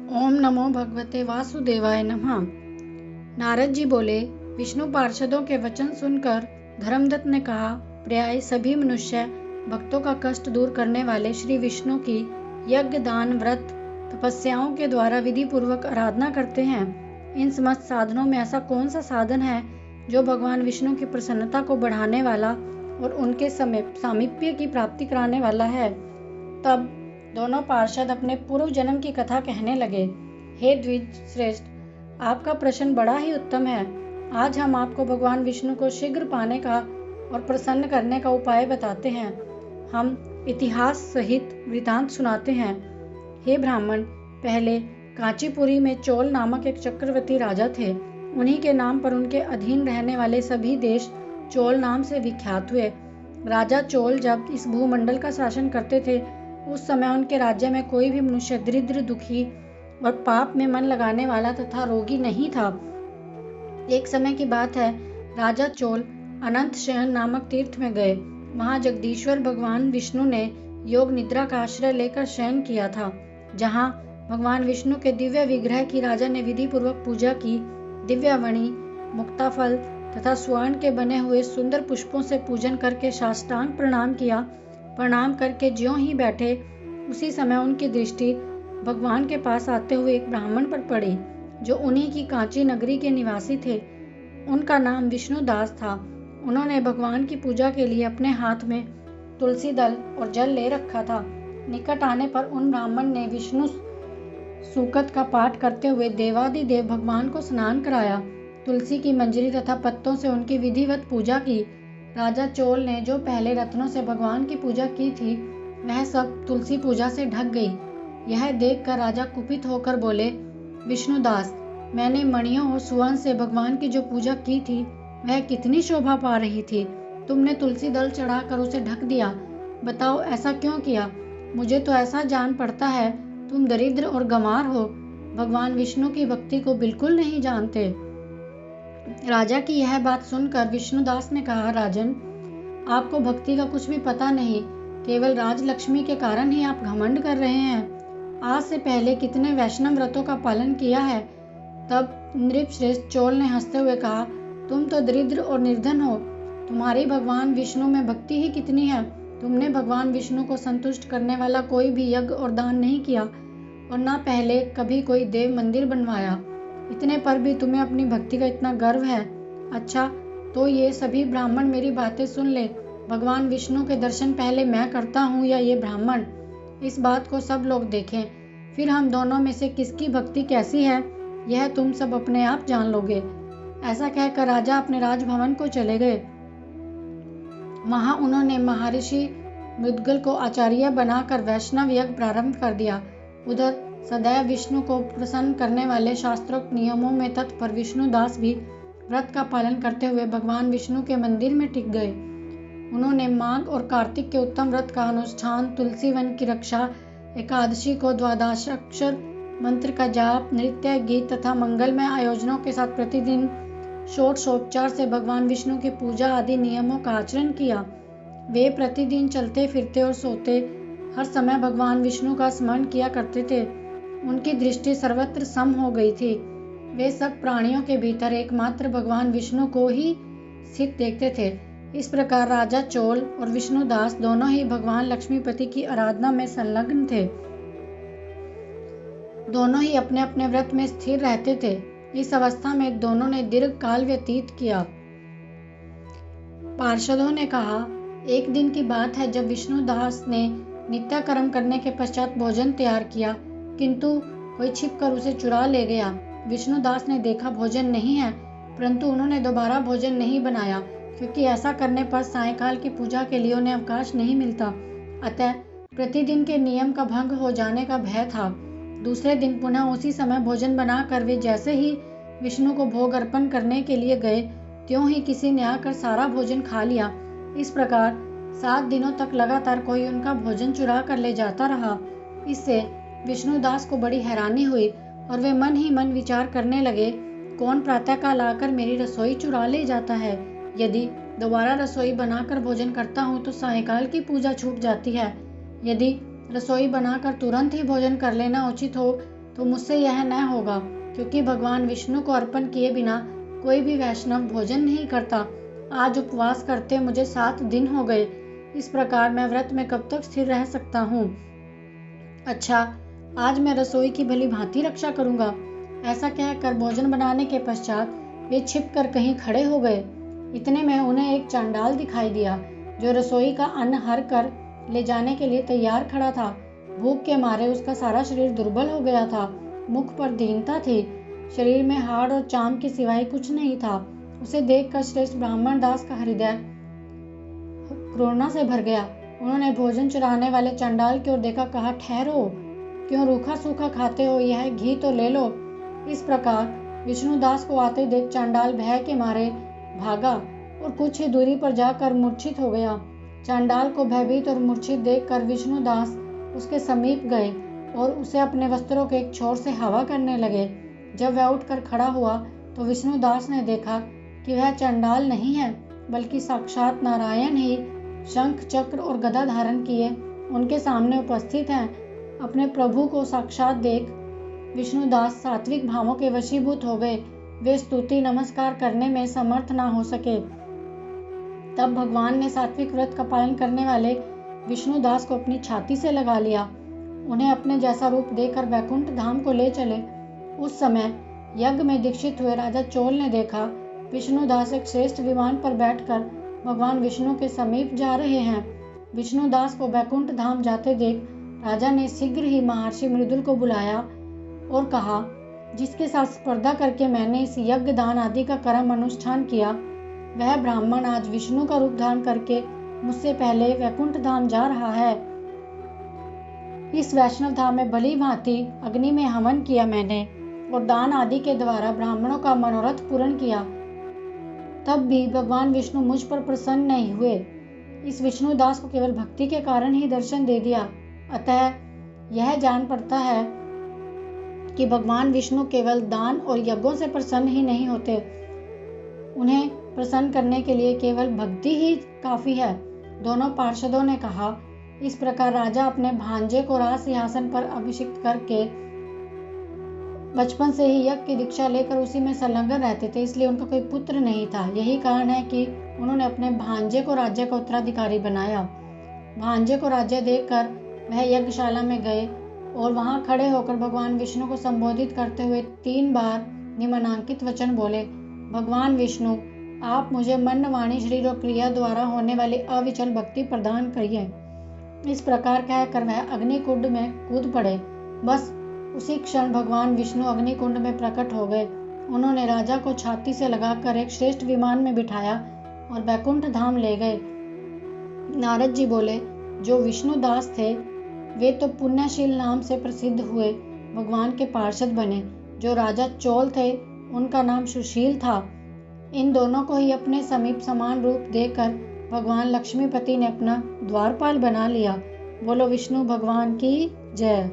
ओम नमो भगवते वासुदेवाय नमः। नारद जी बोले, विष्णु पार्षदों के वचन सुनकर धर्मदत्त ने कहा, प्राय सभी मनुष्य भक्तों का कष्ट दूर करने वाले श्री विष्णु की यज्ञ, दान, व्रत, तपस्याओं के द्वारा विधि पूर्वक आराधना करते हैं। इन समस्त साधनों में ऐसा कौन सा साधन है जो भगवान विष्णु की प्रसन्नता को बढ़ाने वाला और उनके सामीप्य की प्राप्ति कराने वाला है? तब दोनों पार्षद अपने पूर्व जन्म की कथा कहने लगे। हे द्विज श्रेष्ठ, आपका प्रश्न बड़ा ही उत्तम है। आज हम आपको भगवान विष्णु को शीघ्र पाने का और प्रसन्न करने का उपाय बताते हैं। हम इतिहास सहित वृतांत सुनाते हैं। हे ब्राह्मण, पहले कांचीपुरी में चोल नामक एक चक्रवर्ती राजा थे। उन्हीं के नाम पर उनके अधीन रहने वाले सभी देश चोल नाम से विख्यात हुए। राजा चोल जब इस भूमंडल का शासन करते थे, उस समय उनके राज्य में कोई भी मनुष्य दरिद्र, दुखी और पाप में मन लगाने वाला तथा रोगी नहीं था। एक समय की बात है, राजा चोल अनंत शयन नामक तीर्थ में गए। वहां जगदीश्वर भगवान विष्णु ने योग निद्रा का आश्रय लेकर शयन किया था। जहां भगवान विष्णु के दिव्य विग्रह की राजा ने विधि पूर्वक पूजा की। दिव्य वणि, मुक्ताफल तथा स्वर्ण के बने हुए सुंदर पुष्पों से पूजन करके साष्टांग प्रणाम किया। प्रणाम करके ज्यों ही बैठे, उसी समय उनकी दृष्टि भगवान के पास आते हुए एक ब्राह्मण पर पड़ी, जो उन्हीं की कांची नगरी के निवासी थे। उनका नाम विष्णुदास था। उन्होंने भगवान की पूजा के लिए अपने हाथ में तुलसी दल और जल ले रखा था। निकट आने पर उन ब्राह्मण ने विष्णु सूक्त का पाठ करते हुए देवादिदेव भगवान को स्नान कराया। तुलसी की मंजरी तथा पत्तों से उनकी विधिवत पूजा की। राजा चोल ने जो पहले रत्नों से भगवान की पूजा की थी, वह सब तुलसी पूजा से ढक गई। यह देखकर राजा कुपित होकर बोले, विष्णुदास, मैंने मणियों और सुवर्ण से भगवान की जो पूजा की थी, वह कितनी शोभा पा रही थी। तुमने तुलसी दल चढ़ाकर उसे ढक दिया। बताओ, ऐसा क्यों किया? मुझे तो ऐसा जान पड़ता है तुम दरिद्र और गंवार हो, भगवान विष्णु की भक्ति को बिल्कुल नहीं जानते। राजा की यह बात सुनकर विष्णुदास ने कहा, राजन, आपको भक्ति का कुछ भी पता नहीं। केवल राजलक्ष्मी के कारण ही आप घमंड कर रहे हैं। आज से पहले कितने वैष्णव व्रतों का पालन किया है। तब नृपश्रेष्ठ चोल ने हंसते हुए कहा, तुम तो दरिद्र और निर्धन हो। तुम्हारी भगवान विष्णु में भक्ति ही कितनी है। तुमने भगवान विष्णु को संतुष्ट करने वाला कोई भी यज्ञ और दान नहीं किया और न पहले कभी कोई देव मंदिर बनवाया। इतने पर भी तुम्हें अपनी भक्ति का इतना गर्व है। अच्छा, तो ये सभी ब्राह्मण मेरी बातें सुन ले। भगवान विष्णु के दर्शन पहले मैं करता हूँ या ये ब्राह्मण? इस बात को सब लोग देखें, फिर हम दोनों में से किसकी भक्ति कैसी है, यह तुम सब अपने आप जान लोगे। ऐसा कहकर राजा अपने राजभवन को चले गए। वहां उन्होंने महर्षि मुद्गल को आचार्य बनाकर वैष्णव यज्ञ प्रारंभ कर दिया। उधर सदैव विष्णु को प्रसन्न करने वाले शास्त्रोक्त नियमों में तत्पर विष्णुदास भी व्रत का पालन करते हुए भगवान विष्णु के मंदिर में टिक गए। उन्होंने माघ और कार्तिक के उत्तम व्रत का अनुष्ठान, तुलसी वन की रक्षा, एकादशी को द्वादशाक्षर मंत्र का जाप, नृत्य, गीत तथा मंगलमय आयोजनों के साथ प्रतिदिन षोडशोपचार से भगवान विष्णु की पूजा आदि नियमों का आचरण किया। वे प्रतिदिन चलते फिरते और सोते हर समय भगवान विष्णु का स्मरण किया करते थे। उनकी दृष्टि सर्वत्र सम हो गई थी। वे सब प्राणियों के भीतर एकमात्र भगवान विष्णु को ही स्थित देखते थे। इस प्रकार राजा चोल और विष्णुदास दोनों ही भगवान लक्ष्मीपति की आराधना में संलग्न थे। दोनों ही अपने अपने व्रत में स्थिर रहते थे। इस अवस्था में दोनों ने दीर्घ काल व्यतीत किया। पार्षदों ने कहा, एक दिन की बात है जब विष्णुदास ने नित्य कर्म करने के पश्चात भोजन तैयार किया, किंतु कोई छिपकर उसे चुरा ले गया। विष्णुदास ने देखा भोजन नहीं है, परंतु उन्होंने दोबारा भोजन नहीं बनाया, क्योंकि ऐसा करने पर सायंकाल की पूजा के लिए उन्हें अवकाश नहीं मिलता। अतः प्रतिदिन के नियम का भंग हो जाने का भय था। दूसरे दिन पुनः उसी समय भोजन बनाकर वे जैसे ही विष्णु को भोग अर्पण करने के लिए गए, त्यों ही किसी ने आकर सारा भोजन खा लिया। इस प्रकार 7 दिनों तक लगातार कोई उनका भोजन चुरा कर ले जाता रहा। इससे विष्णुदास को बड़ी हैरानी हुई और वे मन ही मन विचार करने लगे, कौन प्रातःकाल आकर मेरी रसोई चुरा ले जाता है। यदि दोबारा रसोई बनाकर भोजन करता हूँ तो सायंकाल की पूजा छूट जाती है। यदि रसोई बनाकर तुरंत ही भोजन कर लेना उचित हो तो मुझसे यह न होगा, क्योंकि भगवान विष्णु को अर्पण किए बिना कोई भी वैष्णव भोजन नहीं करता। आज उपवास करते मुझे 7 दिन हो गए। इस प्रकार मैं व्रत में कब तक स्थिर रह सकता हूँ? अच्छा, आज मैं रसोई की भली भांति रक्षा करूँगा। ऐसा कहकर भोजन बनाने के पश्चात वे छिप कर कहीं खड़े हो गए। इतने में उन्हें एक चांडाल दिखाई दिया, जो रसोई का अन्न हर कर ले जाने के लिए तैयार खड़ा था। भूख के मारे उसका सारा शरीर दुर्बल हो गया था। मुख पर दीनता थी। शरीर में हाड़ और चाम के सिवाय कुछ नहीं था। उसे देखकर श्रेष्ठ ब्राह्मण दास का हृदय करुणा से भर गया। उन्होंने भोजन चुराने वाले चांडाल की ओर देखा, कहा, ठहरो, क्यों रूखा सूखा खाते हो? यह घी तो ले लो। इस प्रकार विष्णुदास को आते देख चांडाल भय के मारे भागा और कुछ ही दूरी पर जाकर मूर्छित हो गया। चांडाल को भयभीत और मूर्छित देखकर विष्णुदास उसके समीप गए और उसे अपने वस्त्रों के एक छोर से हवा करने लगे। जब वह उठकर खड़ा हुआ तो विष्णुदास ने देखा कि वह चांडाल नहीं है, बल्कि साक्षात नारायण ही शंख चक्र और गदा धारण किए उनके सामने उपस्थित हैं। अपने प्रभु को साक्षात देख विष्णुदास सात्विक भावों के वशीभूत हो गए। वे स्तुति नमस्कार करने में समर्थ ना हो सके। तब भगवान ने सात्विक व्रत का पालन करने वाले विष्णुदास को अपनी छाती से लगा लिया। उन्हें अपने जैसा रूप देकर वैकुंठ धाम को ले चले। उस समय यज्ञ में दीक्षित हुए राजा चोल ने देखा, विष्णुदास एक श्रेष्ठ विमान पर बैठकर भगवान विष्णु के समीप जा रहे हैं। विष्णुदास को वैकुंठ धाम जाते देख राजा ने शीघ्र ही महर्षि मृदुल को बुलाया और कहा, जिसके साथ स्पर्धा करके मैंने इस यज्ञ दान आदि का कर्म अनुष्ठान किया, वह ब्राह्मण आज विष्णु का रूप धारण करके मुझसे पहले वैकुंठ धाम जा रहा है। इस वैष्णव धाम में भली भांति अग्नि में हवन किया मैंने और दान आदि के द्वारा ब्राह्मणों का मनोरथ पूर्ण किया। तब भी भगवान विष्णु मुझ पर प्रसन्न नहीं हुए। इस विष्णुदास को केवल भक्ति के कारण ही दर्शन दे दिया। अतः यह जान पड़ता है कि भगवान विष्णु केवल दान और यज्ञों से प्रसन्न ही नहीं होते, उन्हें प्रसन्न करने के लिए केवल भक्ति ही काफी है। दोनों पार्षदों ने कहा, इस प्रकार राजा अपने भांजे को राज सिंहासन पर अभिषिक्त करके बचपन से ही यज्ञ की दीक्षा लेकर उसी में संलग्न रहते थे, इसलिए उनका कोई पुत्र नहीं था। यही कारण है कि उन्होंने अपने भांजे को राज्य का उत्तराधिकारी बनाया। भांजे को राज्य देकर वह यज्ञशाला में गए और वहां खड़े होकर भगवान विष्णु को संबोधित करते हुए 3 बार निम्नांकित वचन बोले, भगवान विष्णु, आप मुझे मन, वाणी, शरीर और क्रिया द्वारा होने वाली अविचल भक्ति प्रदान करिए। इस प्रकार कहकर वह अग्निकुंड में कूद पड़े। बस उसी क्षण भगवान विष्णु अग्निकुंड में प्रकट हो गए। उन्होंने राजा को छाती से लगाकर एक श्रेष्ठ विमान में बिठाया और वैकुंठ धाम ले गए। नारद जी बोले, जो विष्णुदास थे वे तो पुण्यशील नाम से प्रसिद्ध हुए, भगवान के पार्षद बने। जो राजा चोल थे उनका नाम सुशील था। इन दोनों को ही अपने समीप समान रूप देकर भगवान लक्ष्मीपति ने अपना द्वारपाल बना लिया। बोलो विष्णु भगवान की जय।